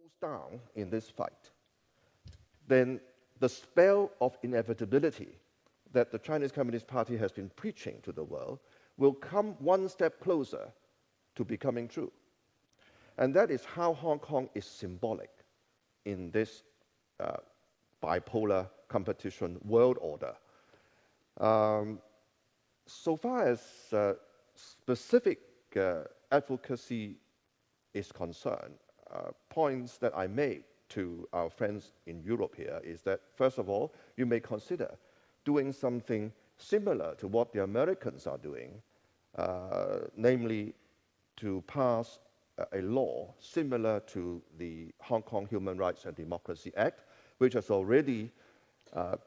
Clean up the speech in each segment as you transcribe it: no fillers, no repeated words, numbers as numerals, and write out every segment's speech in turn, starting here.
goes down in this fight, then the spell of inevitability that the Chinese Communist Party has been preaching to the world will come one step closer to becoming true. And that is how Hong Kong is symbolic in this bipolar competition world order. So far as specific advocacy is concerned, points that I made to our friends in Europe here is that, first of all, you may consider doing something similar to what the Americans are doing, namely to pass a law similar to the Hong Kong Human Rights and Democracy Act, which has already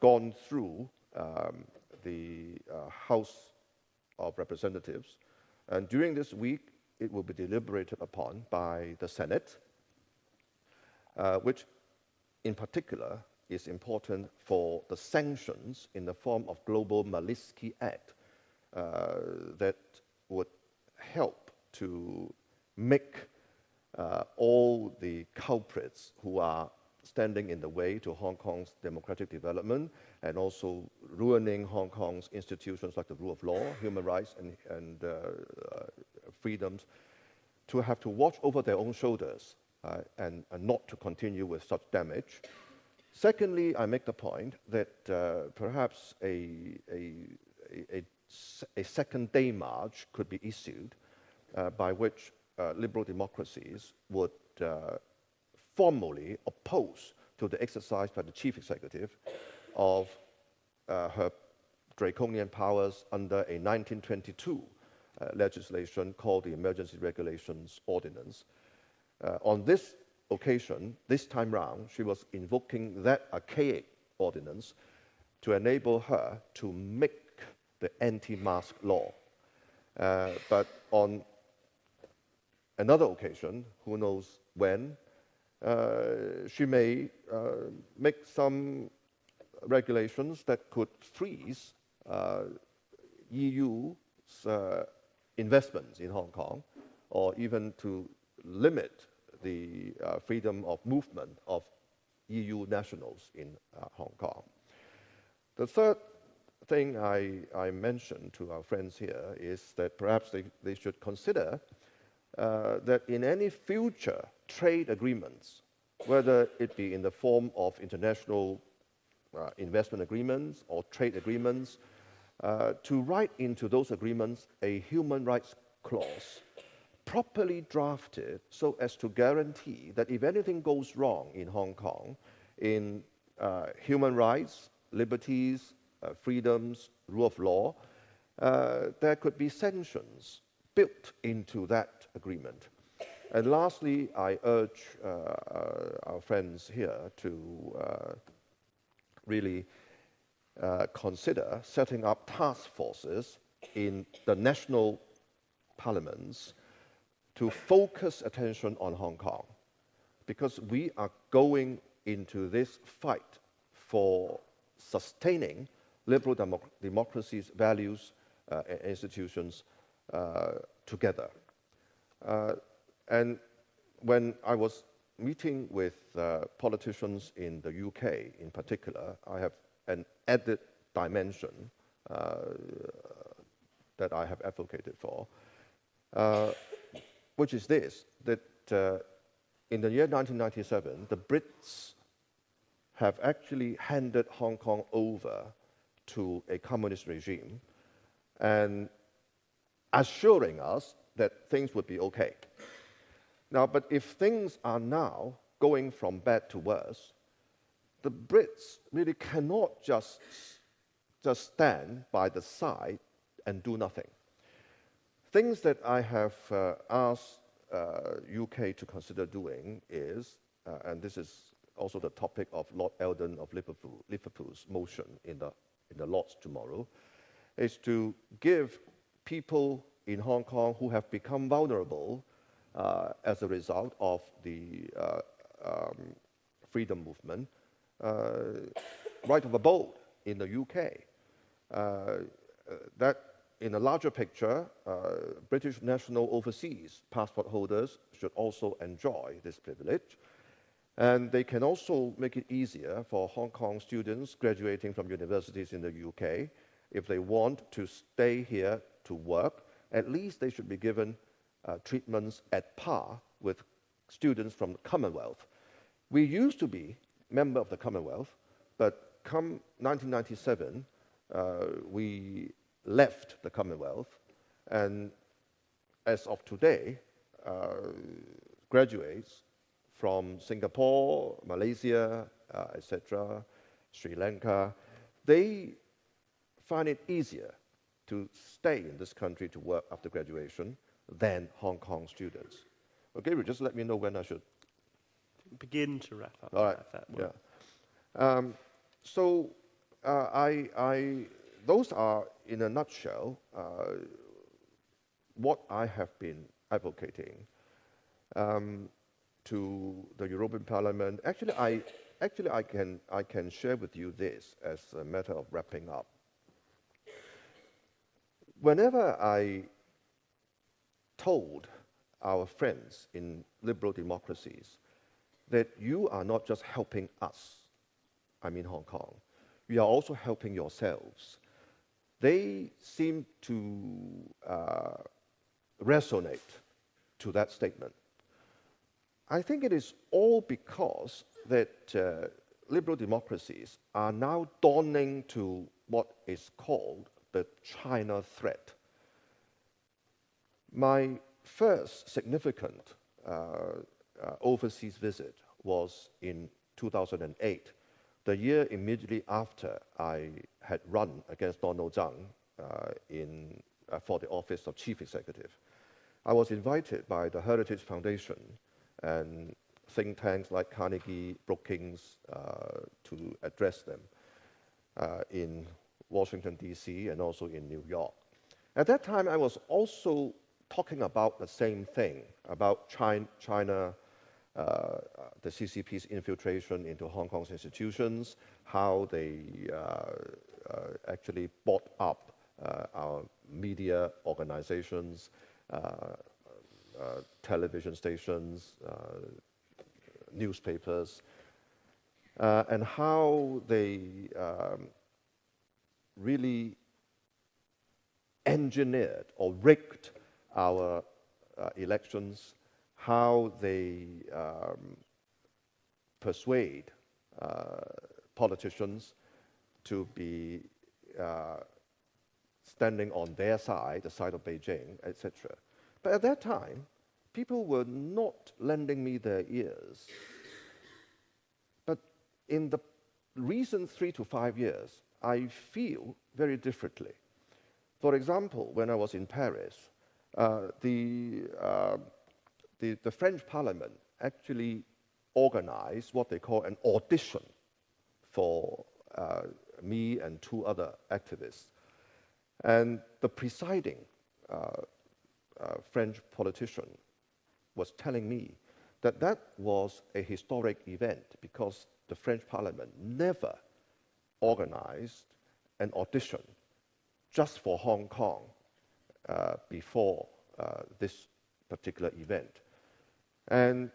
gone through the House of Representatives. And during this week, it will be deliberated upon by the Senate, which in particular is important for the sanctions in the form of Global Magnitsky Act that would help to make all the culprits who are standing in the way to Hong Kong's democratic development and also ruining Hong Kong's institutions like the rule of law, human rights, and freedoms, to have to watch over their own shoulders and not to continue with such damage. Secondly, I make the point that perhaps a second day march could be issued by which liberal democracies would formally oppose to the exercise by the chief executive of her draconian powers under a 1922 legislation called the Emergency Regulations Ordinance. On this occasion, this time round, she was invoking that archaic ordinance to enable her to make the anti-mask law. But on another occasion, who knows when, she may make some regulations that could freeze EU's investments in Hong Kong, or even to limit the freedom of movement of EU nationals in Hong Kong. The third thing I mentioned to our friends here is that perhaps they should consider that in any future trade agreements, whether it be in the form of international investment agreements or trade agreements, to write into those agreements a human rights clause, properly drafted so as to guarantee that if anything goes wrong in Hong Kong in human rights, liberties, freedoms, rule of law, there could be sanctions built into that agreement. And lastly, I urge our friends here to really consider setting up task forces in the national parliaments to focus attention on Hong Kong, because we are going into this fight for sustaining liberal democracy's values and institutions together. And when I was meeting with politicians in the UK in particular, I have an added dimension that I have advocated for, which is this, that in the year 1997, the Brits have actually handed Hong Kong over to a communist regime and assuring us that things would be okay. Now, but if things are now going from bad to worse, the Brits really cannot just stand by the side and do nothing. Things that I have asked UK to consider doing is, and this is also the topic of Lord Eldon of Liverpool's motion in the Lords tomorrow, is to give people in Hong Kong who have become vulnerable as a result of the freedom movement right of abode in the UK. That, in a larger picture, British national overseas passport holders should also enjoy this privilege. And they can also make it easier for Hong Kong students graduating from universities in the UK, if they want to stay here to work, at least they should be given treatments at par with students from the Commonwealth. We used to be member of the Commonwealth, but come 1997, we left the Commonwealth, and as of today, graduates from Singapore, Malaysia, etc., Sri Lanka, they find it easier to stay in this country to work after graduation than Hong Kong students. Okay, just let me know when I should begin to wrap up. All right. Yeah. Those are, in a nutshell, what I have been advocating to the European Parliament. Actually, I can share with you this as a matter of wrapping up. Whenever I told our friends in liberal democracies that you are not just helping us, I mean Hong Kong, you are also helping yourselves, they seem to resonate to that statement. I think it is all because that liberal democracies are now dawning to what is called the China threat. My first significant overseas visit was in 2008, the year immediately after I had run against Donald Tsang for the office of Chief Executive. I was invited by the Heritage Foundation and think tanks like Carnegie, Brookings to address them in Washington, D.C., and also in New York. At that time, I was also talking about the same thing, about China, the CCP's infiltration into Hong Kong's institutions, how they actually bought up our media organizations, television stations, newspapers, and how they really engineered or rigged our elections, how they persuade politicians to be standing on their side, the side of Beijing, etc. But at that time, people were not lending me their ears. But in the recent 3 to 5 years, I feel very differently. For example, when I was in Paris, the French Parliament actually organized what they call an audition for me and 2 other activists. And the presiding French politician was telling me that that was a historic event because the French Parliament never organized an audition just for Hong Kong before this particular event. And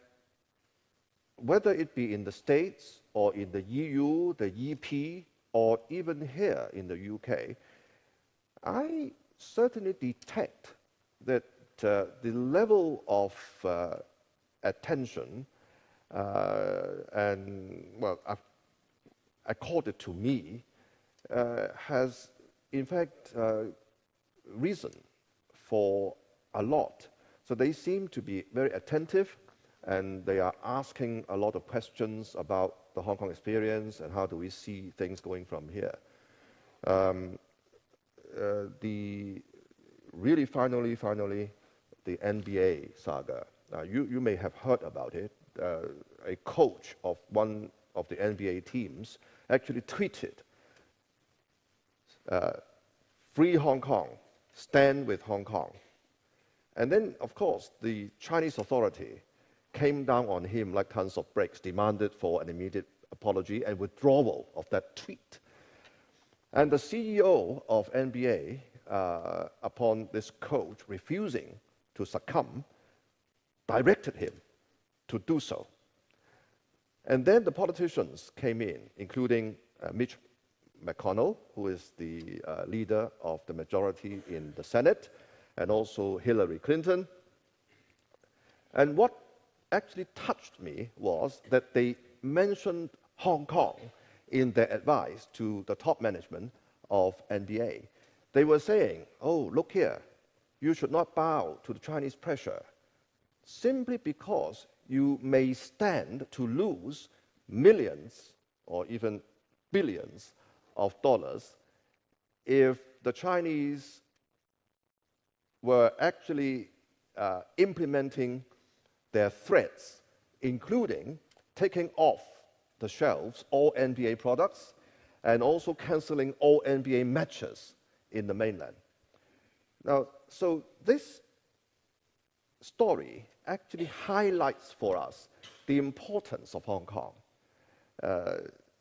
whether it be in the States or in the EU, the EP, or even here in the UK, I certainly detect that the level of attention and, well, accorded to me, has in fact risen for a lot. So they seem to be very attentive, and they are asking a lot of questions about the Hong Kong experience and how do we see things going from here. Finally, the NBA saga. You may have heard about it. A coach of one of the NBA teams actually tweeted, "Free Hong Kong, stand with Hong Kong." And then, of course, the Chinese authority came down on him like tons of bricks, demanded for an immediate apology and withdrawal of that tweet. And the CEO of NBA, upon this coach refusing to succumb, directed him to do so. And then the politicians came in, including Mitch McConnell, who is the leader of the majority in the Senate, and also Hillary Clinton. And what actually touched me was that they mentioned Hong Kong in their advice to the top management of NBA. They were saying, oh, look here, you should not bow to the Chinese pressure simply because you may stand to lose millions or even billions of dollars if the Chinese were actually implementing their threats, including taking off the shelves all NBA products and also canceling all NBA matches in the mainland. Now, so this story actually highlights for us the importance of Hong Kong.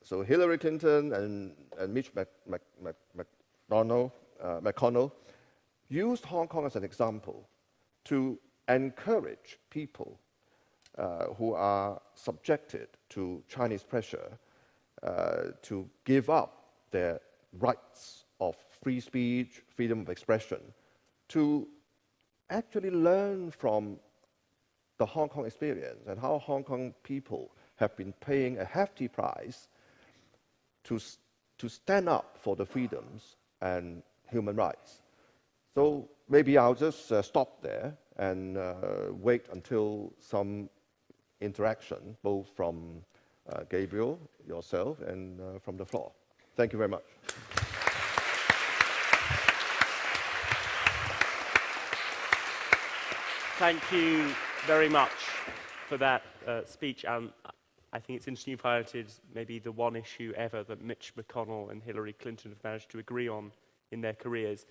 So Hillary Clinton and Mitch McConnell used Hong Kong as an example to encourage people who are subjected to Chinese pressure to give up their rights of free speech, freedom of expression, to actually learn from the Hong Kong experience and how Hong Kong people have been paying a hefty price to stand up for the freedoms and human rights. So maybe I'll just stop there and wait until some interaction, both from Gabriel, yourself, and from the floor. Thank you very much. Thank you very much for that speech. I think it's interesting you've highlighted maybe the one issue ever that Mitch McConnell and Hillary Clinton have managed to agree on in their careers.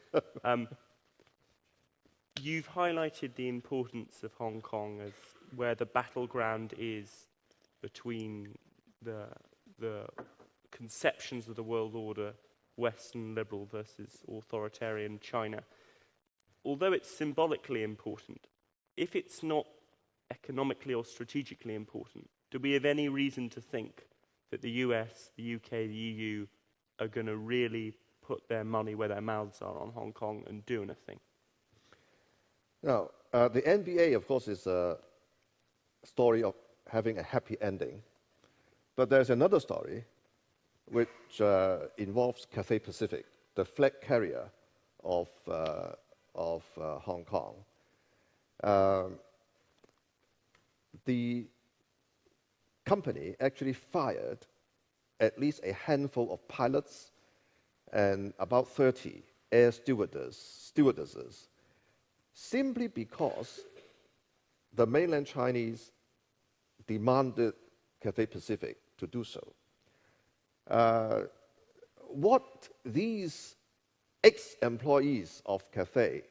You've highlighted the importance of Hong Kong as where the battleground is between the conceptions of the world order, Western liberal versus authoritarian China. Although it's symbolically important, if it's not economically or strategically important, do we have any reason to think that the US, the UK, the EU are going to really put their money where their mouths are on Hong Kong and do anything? Now, the NBA, of course, is a story of having a happy ending. But there's another story which involves Cathay Pacific, the flag carrier of Hong Kong. The company actually fired at least a handful of pilots and about 30 air stewardesses, simply because the mainland Chinese demanded Cathay Pacific to do so. What these ex-employees of Cathay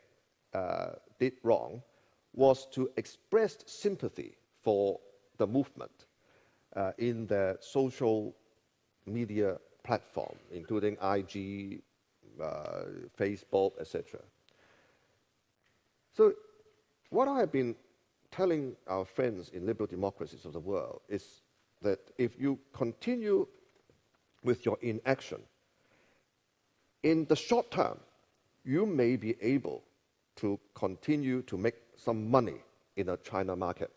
did wrong was to express sympathy for the movement in their social media platform, including IG, Facebook, etc. So what I have been telling our friends in liberal democracies of the world is that if you continue with your inaction, in the short term, you may be able to continue to make some money in a China market.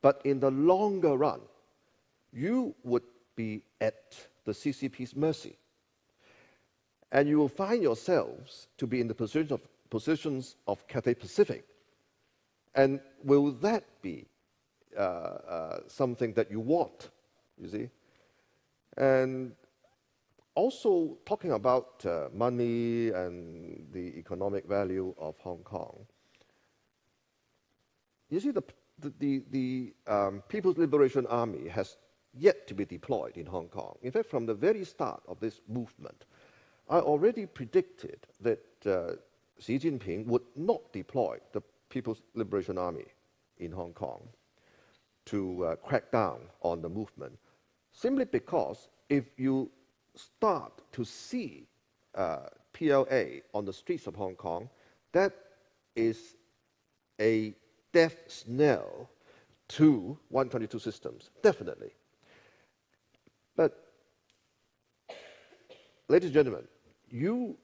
But in the longer run, you would be at the CCP's mercy. And you will find yourselves to be in the positions of Cathay Pacific. And will that be something that you want, you see? And also talking about money and the economic value of Hong Kong, you see, the People's Liberation Army has yet to be deployed in Hong Kong. In fact, from the very start of this movement, I already predicted that Xi Jinping would not deploy the People's Liberation Army in Hong Kong to crack down on the movement, simply because if you start to see PLA on the streets of Hong Kong, that is a death knell to 122 systems, definitely. But, ladies and gentlemen, you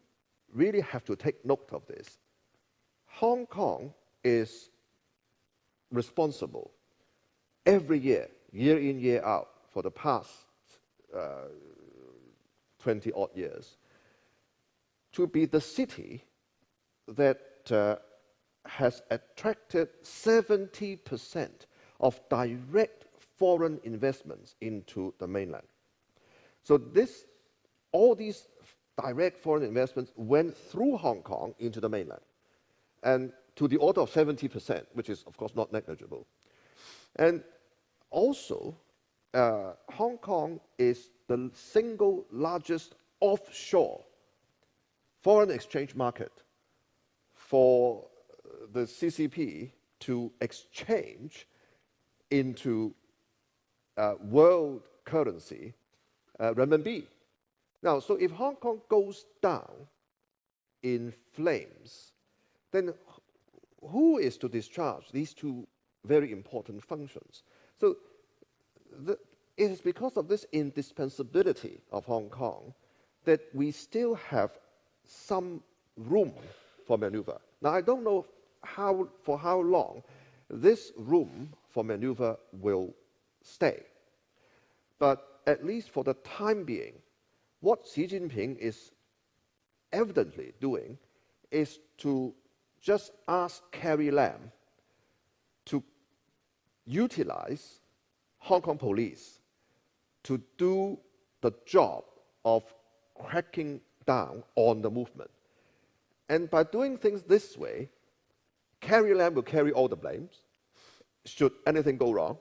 really have to take note of this. Hong Kong is responsible every year, year in, year out, for the past 20-odd years, to be the city that has attracted 70% of direct foreign investments into the mainland. So all these direct foreign investments went through Hong Kong into the mainland, and to the order of 70%, which is, of course, not negligible. And also, Hong Kong is the single largest offshore foreign exchange market for the CCP to exchange into world currency, renminbi. Now, so if Hong Kong goes down in flames, then who is to discharge these two very important functions? So it is because of this indispensability of Hong Kong that we still have some room for maneuver. Now, I don't know for how long this room for maneuver will stay, but at least for the time being, what Xi Jinping is evidently doing is to just ask Carrie Lam to utilize Hong Kong police to do the job of cracking down on the movement. And by doing things this way, Carrie Lam will carry all the blames, should anything go wrong,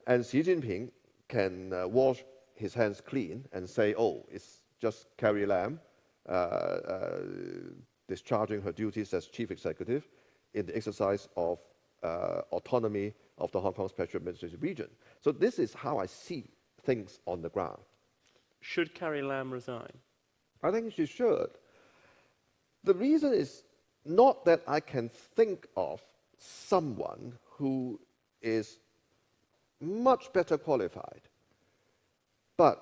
and Xi Jinping can wash his hands clean and say, oh, it's just Carrie Lam discharging her duties as chief executive in the exercise of autonomy of the Hong Kong Special Administrative Region. So this is how I see things on the ground. Should Carrie Lam resign? I think she should. The reason is not that I can think of someone who is much better qualified, but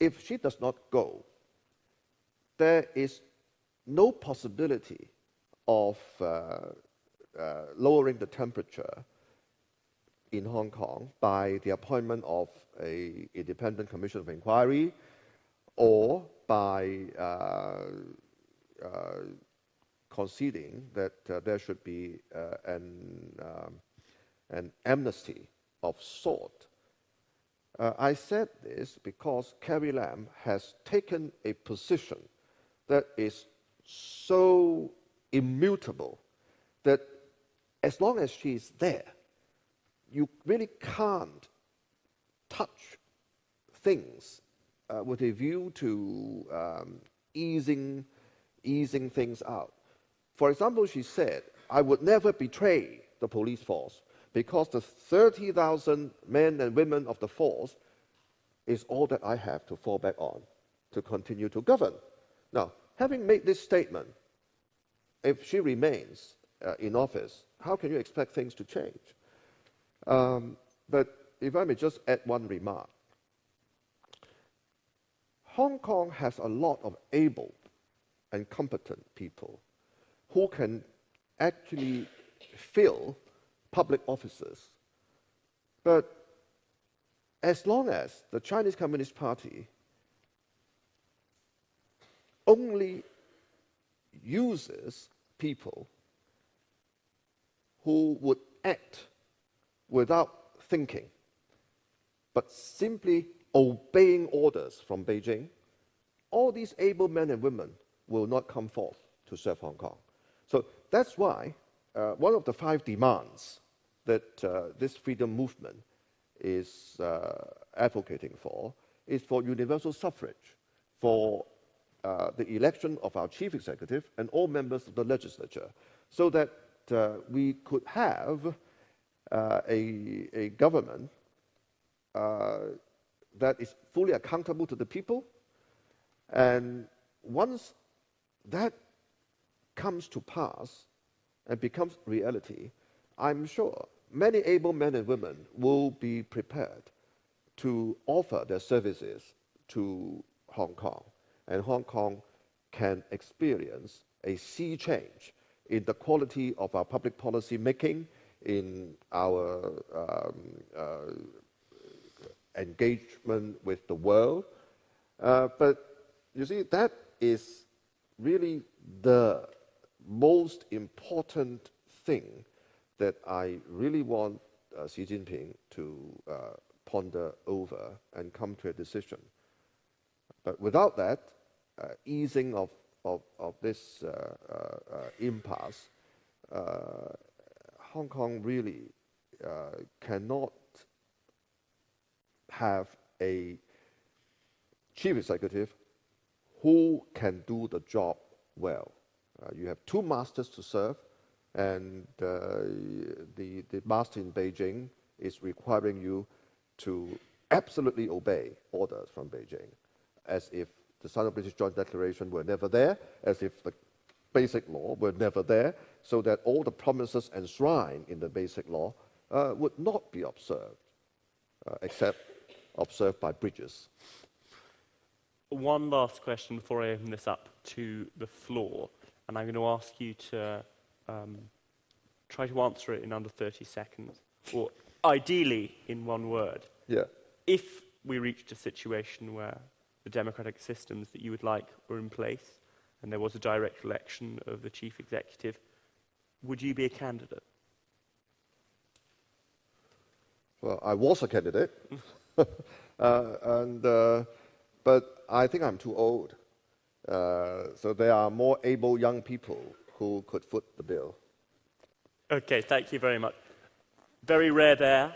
if she does not go, there is no possibility of lowering the temperature in Hong Kong by the appointment of an independent commission of inquiry or by conceding that there should be an amnesty of sort. I said this because Carrie Lam has taken a position that is so immutable that as long as she is there, you really can't touch things with a view to easing things out. For example, she said, I would never betray the police force because the 30,000 men and women of the force is all that I have to fall back on to continue to govern. Now, having made this statement, if she remains in office, how can you expect things to change? But if I may just add one remark, Hong Kong has a lot of able and competent people who can actually fill public offices. But as long as the Chinese Communist Party only uses people who would act without thinking, but simply obeying orders from Beijing, all these able men and women will not come forth to serve Hong Kong. So that's why one of the 5 demands that this freedom movement is advocating for is for universal suffrage, for the election of our chief executive and all members of the legislature, so that we could have a government that is fully accountable to the people. And once that comes to pass and becomes reality, I'm sure many able men and women will be prepared to offer their services to Hong Kong, and Hong Kong can experience a sea change in the quality of our public policy making, in our engagement with the world. But you see, that is really the most important thing that I really want Xi Jinping to ponder over and come to a decision. But without that, easing of this impasse, Hong Kong really cannot have a chief executive who can do the job well. You have two masters to serve, and the master in Beijing is requiring you to absolutely obey orders from Beijing, as if the Sino-British Joint Declaration were never there, as if the Basic Law were never there, so that all the promises enshrined in the Basic Law would not be observed, except observed by bridges. One last question before I open this up to the floor, and I'm going to ask you to try to answer it in under 30 seconds, or ideally in one word. Yeah. If we reached a situation where the democratic systems that you would like were in place, and there was a direct election of the chief executive, would you be a candidate? Well, I was a candidate, but I think I'm too old. So there are more able young people who could foot the bill. Okay, thank you very much. Very rare there.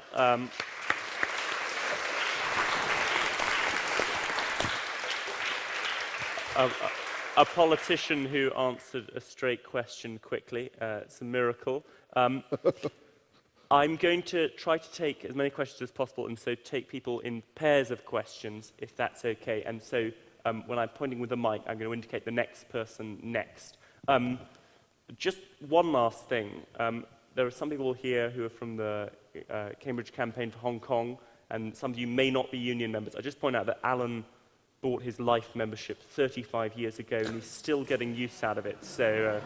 A politician who answered a straight question quickly. It's a miracle. I'm going to try to take as many questions as possible, and so take people in pairs of questions, if that's okay. And so when I'm pointing with the mic, I'm going to indicate the next person next. Just one last thing. There are some people here who are from the Cambridge Campaign for Hong Kong, and some of you may not be union members. I just point out that Alan bought his life membership 35 years ago, and he's still getting use out of it, so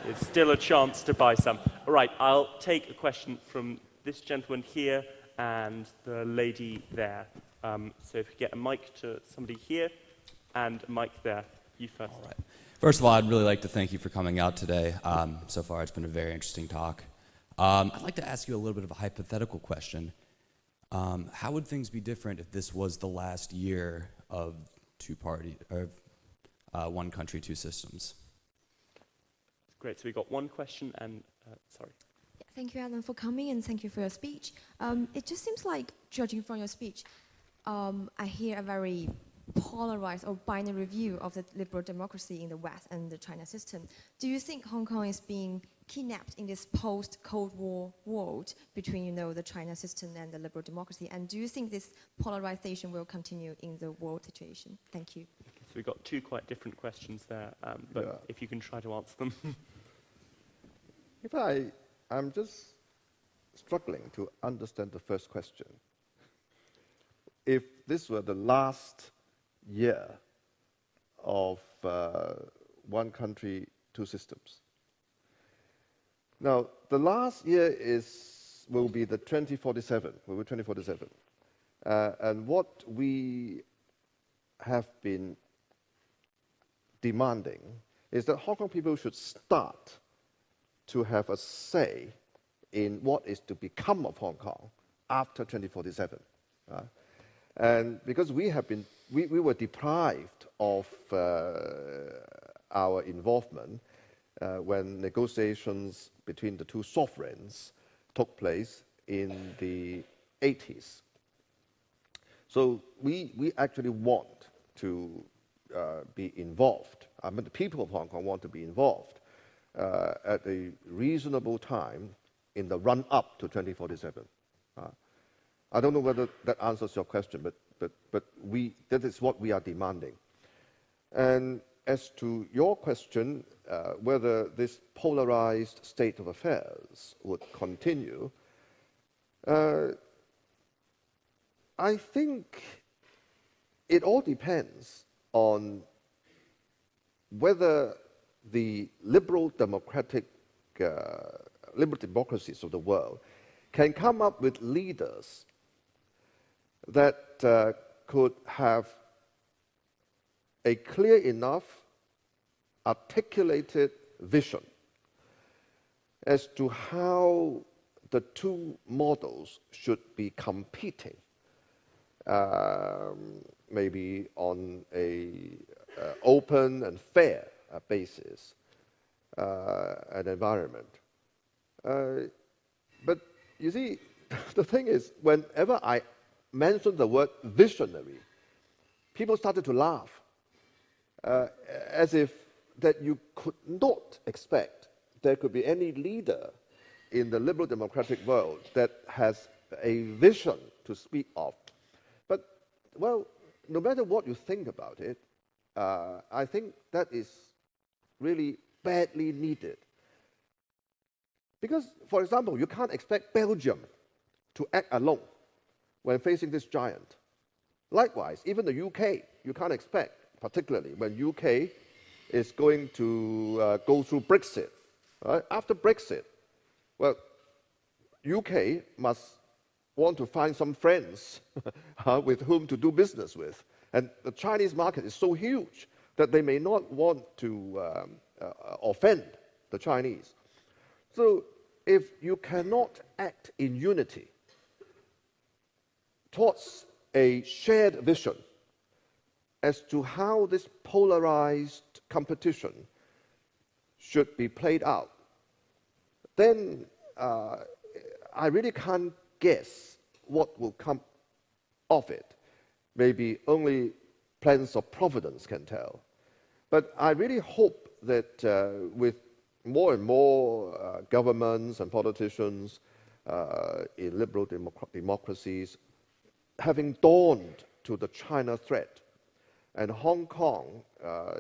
it's still a chance to buy some. All right, I'll take a question from this gentleman here and the lady there. So if we get a mic to somebody here and a mic there. You first. All right. First of all, I'd really like to thank you for coming out today. So far, it's been a very interesting talk. I'd like to ask you a little bit of a hypothetical question. How would things be different if this was the last year of one country, two systems? Great. So we got one question and sorry. Thank you, Alan, for coming, and thank you for your speech. It just seems like, judging from your speech, I hear a very polarized or binary view of the liberal democracy in the West and the China system. Do you think Hong Kong is being kidnapped in this post-Cold War world between, the China system and the liberal democracy? And do you think this polarization will continue in the world situation? Thank you. So we've got two quite different questions there, but if you can try to answer them. I'm just struggling to understand the first question. If this were the last year of one country, two systems. Now, the last year will be the 2047. Will be 2047. And what we have been demanding is that Hong Kong people should start to have a say in what is to become of Hong Kong after 2047. And because we were deprived of our involvement when negotiations between the two sovereigns took place in the 80s. So we actually want to be involved. I mean, the people of Hong Kong want to be involved at a reasonable time in the run-up to 2047. I don't know whether that answers your question, but that is what we are demanding. And as to your question, whether this polarized state of affairs would continue, I think it all depends on whether the liberal democracies of the world can come up with leaders that could have a clear enough, articulated vision as to how the two models should be competing, maybe on a open and fair basis, an environment. But you see, the thing is, whenever I mentioned the word visionary, people started to laugh, as if that you could not expect there could be any leader in the liberal democratic world that has a vision to speak of. But, well, no matter what you think about it, I think that is really badly needed. Because, for example, you can't expect Belgium to act alone when facing this giant. Likewise, even the UK, you can't expect, particularly when UK is going to go through Brexit. Right? After Brexit, well, UK must want to find some friends with whom to do business with. And the Chinese market is so huge that they may not want to offend the Chinese. So if you cannot act in unity towards a shared vision as to how this polarized competition should be played out, then I really can't guess what will come of it. Maybe only plans of providence can tell. But I really hope that with more and more governments and politicians in liberal democracies having dawned to the China threat, and Hong Kong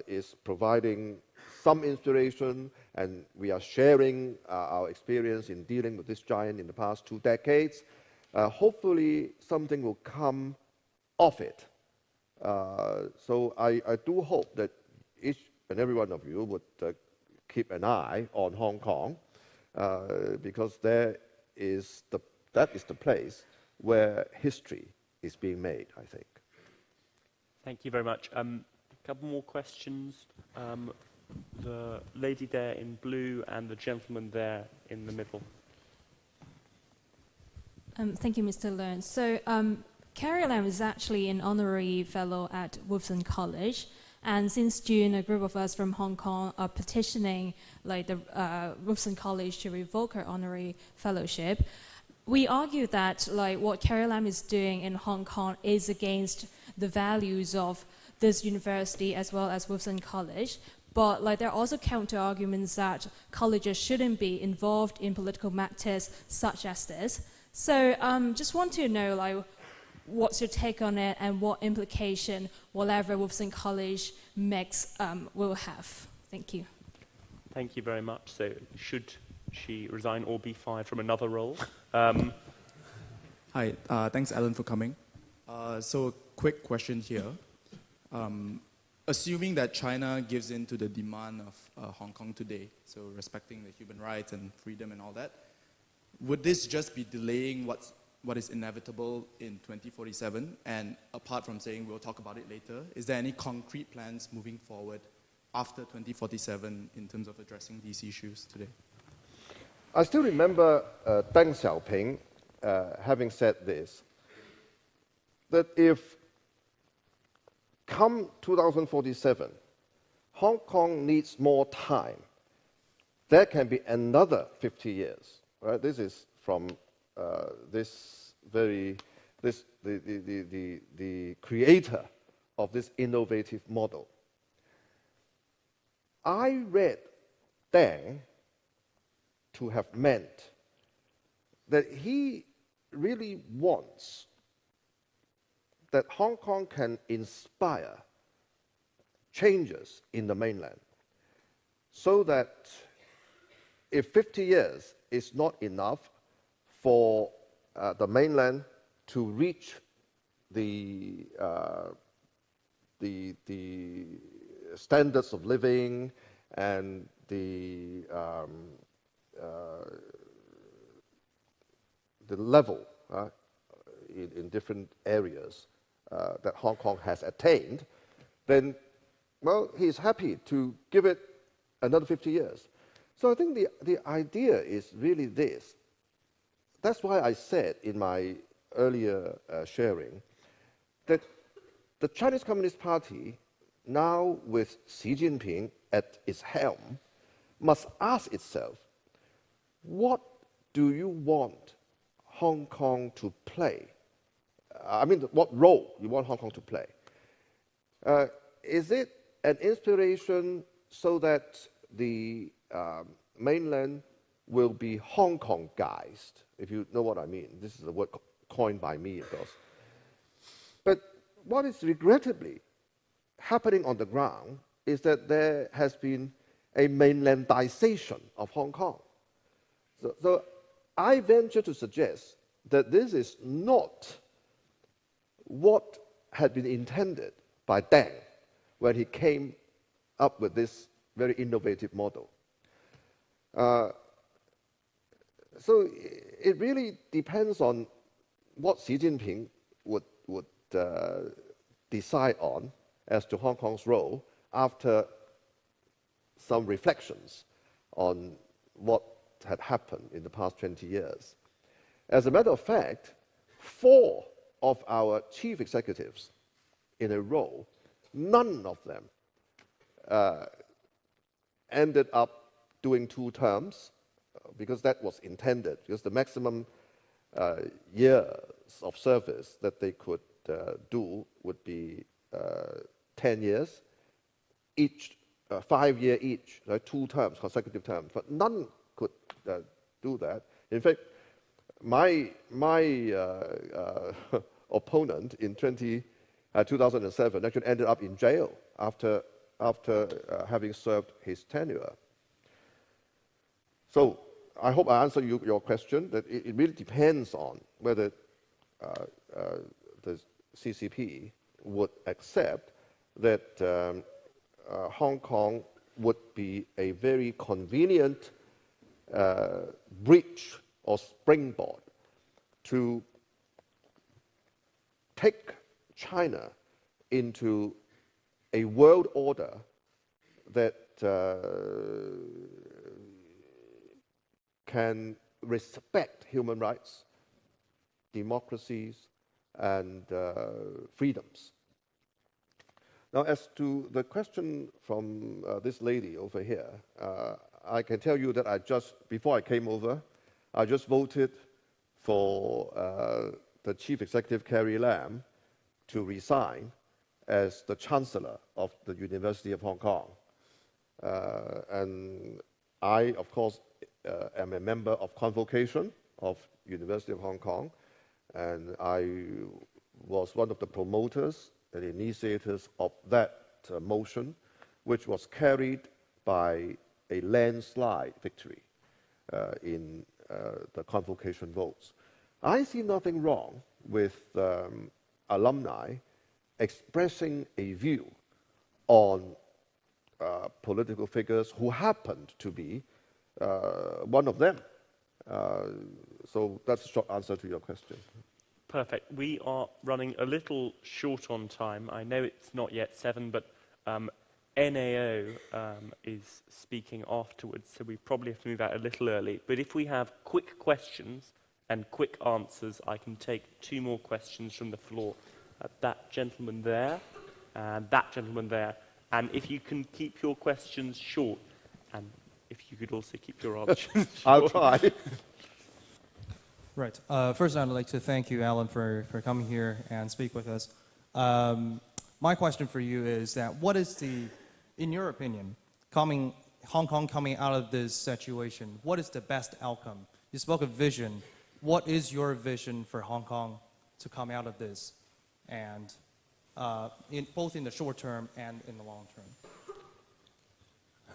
is providing some inspiration, and we are sharing our experience in dealing with this giant in the past 2 decades. Hopefully something will come of it. So I do hope that each and every one of you would keep an eye on Hong Kong, because that is the place where history is being made, I think. Thank you very much. A couple more questions. The lady there in blue and the gentleman there in the middle. Thank you, Mr. Leung. So Carrie Lam is actually an honorary fellow at Wolfson College. And since June, a group of us from Hong Kong are petitioning the Wolfson College to revoke her honorary fellowship. We argue that what Carrie Lam is doing in Hong Kong is against the values of this university as well as Wolfson College. But there are also counter-arguments that colleges shouldn't be involved in political matters such as this. So just want to know what's your take on it and what implication whatever Wolfson College makes will have. Thank you. Thank you very much. So should she resign or be fired from another role? Hi, thanks Alan for coming. So a quick question here. Assuming that China gives in to the demand of Hong Kong today, so respecting the human rights and freedom and all that, would this just be delaying what is inevitable in 2047? And apart from saying we'll talk about it later, is there any concrete plans moving forward after 2047 in terms of addressing these issues today? I still remember Deng Xiaoping having said this, that if come 2047, Hong Kong needs more time, there can be another 50 years. Right? This is from the creator of this innovative model. I read Deng to have meant that he really wants that Hong Kong can inspire changes in the mainland, so that if 50 years is not enough for the mainland to reach the standards of living and the level in different areas that Hong Kong has attained, then, well, he's happy to give it another 50 years. So I think the idea is really this. That's why I said in my earlier sharing that the Chinese Communist Party, now with Xi Jinping at its helm, must ask itself, what do you want Hong Kong to play? I mean, what role you want Hong Kong to play? Is it an inspiration so that the mainland will be Hong Kongized, if you know what I mean? This is a word coined by me, of course. But what is regrettably happening on the ground is that there has been a mainlandization of Hong Kong. So I venture to suggest that this is not what had been intended by Deng when he came up with this very innovative model. So it really depends on what Xi Jinping would decide on as to Hong Kong's role after some reflections on what had happened in the past 20 years. As a matter of fact, 4 of our chief executives in a row, none of them ended up doing 2 terms because that was intended, because the maximum years of service that they could do would be 10 years, each 5 years each, 2 terms, consecutive terms, but none could do that. In fact, my opponent in 2007 actually ended up in jail after having served his tenure. So I hope I answered your question, that it really depends on whether the CCP would accept that Hong Kong would be a very convenient bridge or springboard to take China into a world order that can respect human rights, democracies, and freedoms. Now, as to the question from this lady over here, I can tell you that before I came over, I just voted for the Chief Executive, Carrie Lam, to resign as the Chancellor of the University of Hong Kong. And I, of course, am a member of Convocation of University of Hong Kong, and I was one of the promoters and initiators of that motion, which was carried by a landslide victory in the Convocation votes. I see nothing wrong with alumni expressing a view on political figures who happened to be one of them. So that's a short answer to your question. Perfect. We are running a little short on time. I know it's not yet 7, but NAO is speaking afterwards, so we probably have to move out a little early. But if we have quick questions and quick answers, I can take 2 more questions from the floor. That gentleman there, and that gentleman there. And if you can keep your questions short, and if you could also keep your answers short. I'll try. Right. First, I'd like to thank you, Alan, for coming here and speak with us. My question for you is that what is in your opinion, Hong Kong coming out of this situation, what is the best outcome? You spoke of vision. What is your vision for Hong Kong to come out of this, and both in the short term and in the long term?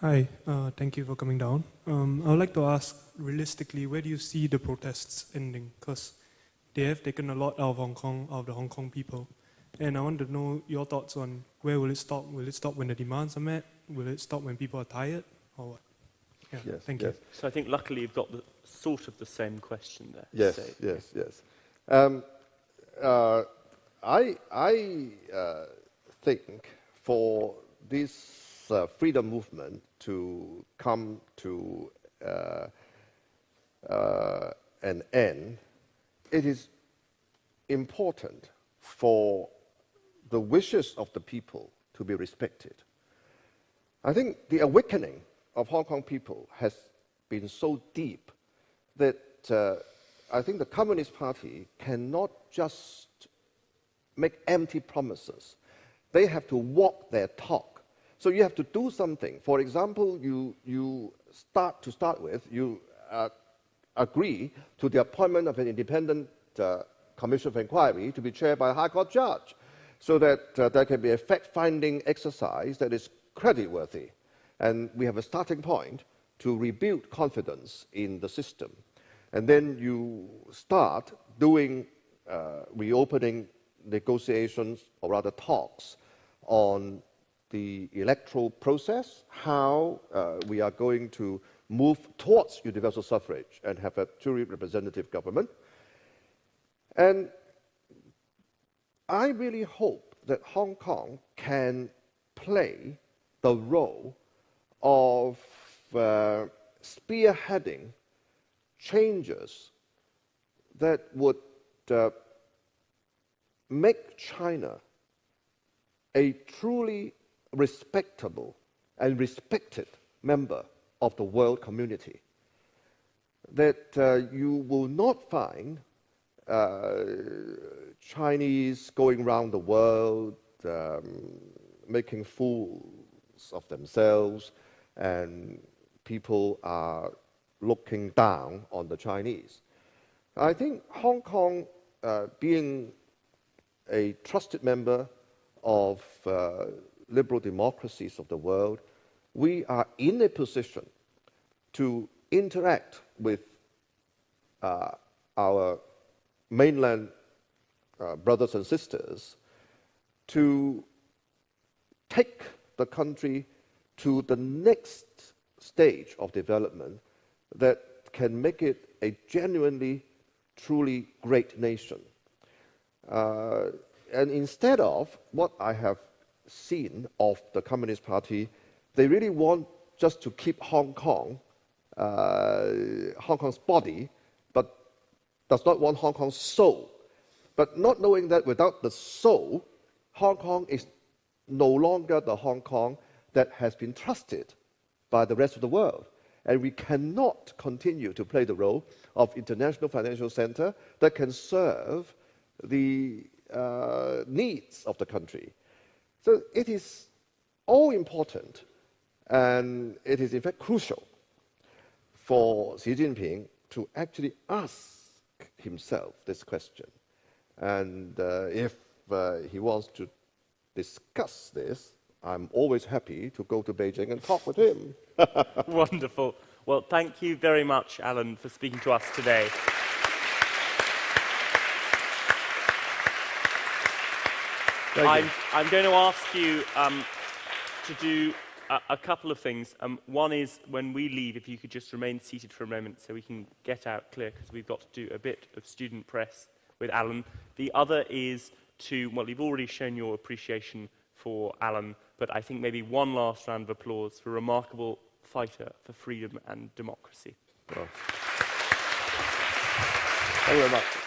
Hi, thank you for coming down. I would like to ask, realistically, where do you see the protests ending? Because they have taken a lot out of Hong Kong, out of the Hong Kong people. And I want to know your thoughts on where will it stop? Will it stop when the demands are met? Will it stop when people are tired? Or what? Yeah, Yes, thank yes. you. So I think luckily you've got the sort of the same question there. Yes, So, yes. I think for this freedom movement to come to an end, it is important for the wishes of the people to be respected. I think the awakening of Hong Kong people has been so deep that I think the Communist Party cannot just make empty promises. They have to walk their talk. So you have to do something. For example, you start with, you agree to the appointment of an independent commission of inquiry to be chaired by a High Court judge, so that there can be a fact-finding exercise that is creditworthy. And we have a starting point to rebuild confidence in the system. And then you start doing reopening negotiations, or rather talks, on the electoral process, how we are going to move towards universal suffrage and have a truly representative government. And I really hope that Hong Kong can play the role of spearheading changes that would make China a truly respectable and respected member of the world community. That you will not find Chinese going around the world making fools of themselves, and people are looking down on the Chinese. I think Hong Kong, being a trusted member of liberal democracies of the world, we are in a position to interact with our mainland brothers and sisters to take the country to the next stage of development that can make it a genuinely, truly great nation. And instead of what I have seen of the Communist Party, they really want just to keep Hong Kong, Hong Kong's body, but does not want Hong Kong's soul. But not knowing that without the soul, Hong Kong is no longer the Hong Kong that has been trusted by the rest of the world. And we cannot continue to play the role of international financial center that can serve the needs of the country. So it is all important, and it is in fact crucial for Xi Jinping to actually ask himself this question. And if he wants to discuss this, I'm always happy to go to Beijing and talk with him. Wonderful. Well, thank you very much, Alan, for speaking to us today. I'm going to ask you to do a couple of things. One is, when we leave, if you could just remain seated for a moment so we can get out clear, because we've got to do a bit of student press with Alan. The other is to, well, you've already shown your appreciation for Alan, but I think maybe one last round of applause for a remarkable fighter for freedom and democracy. Well, thank you very much.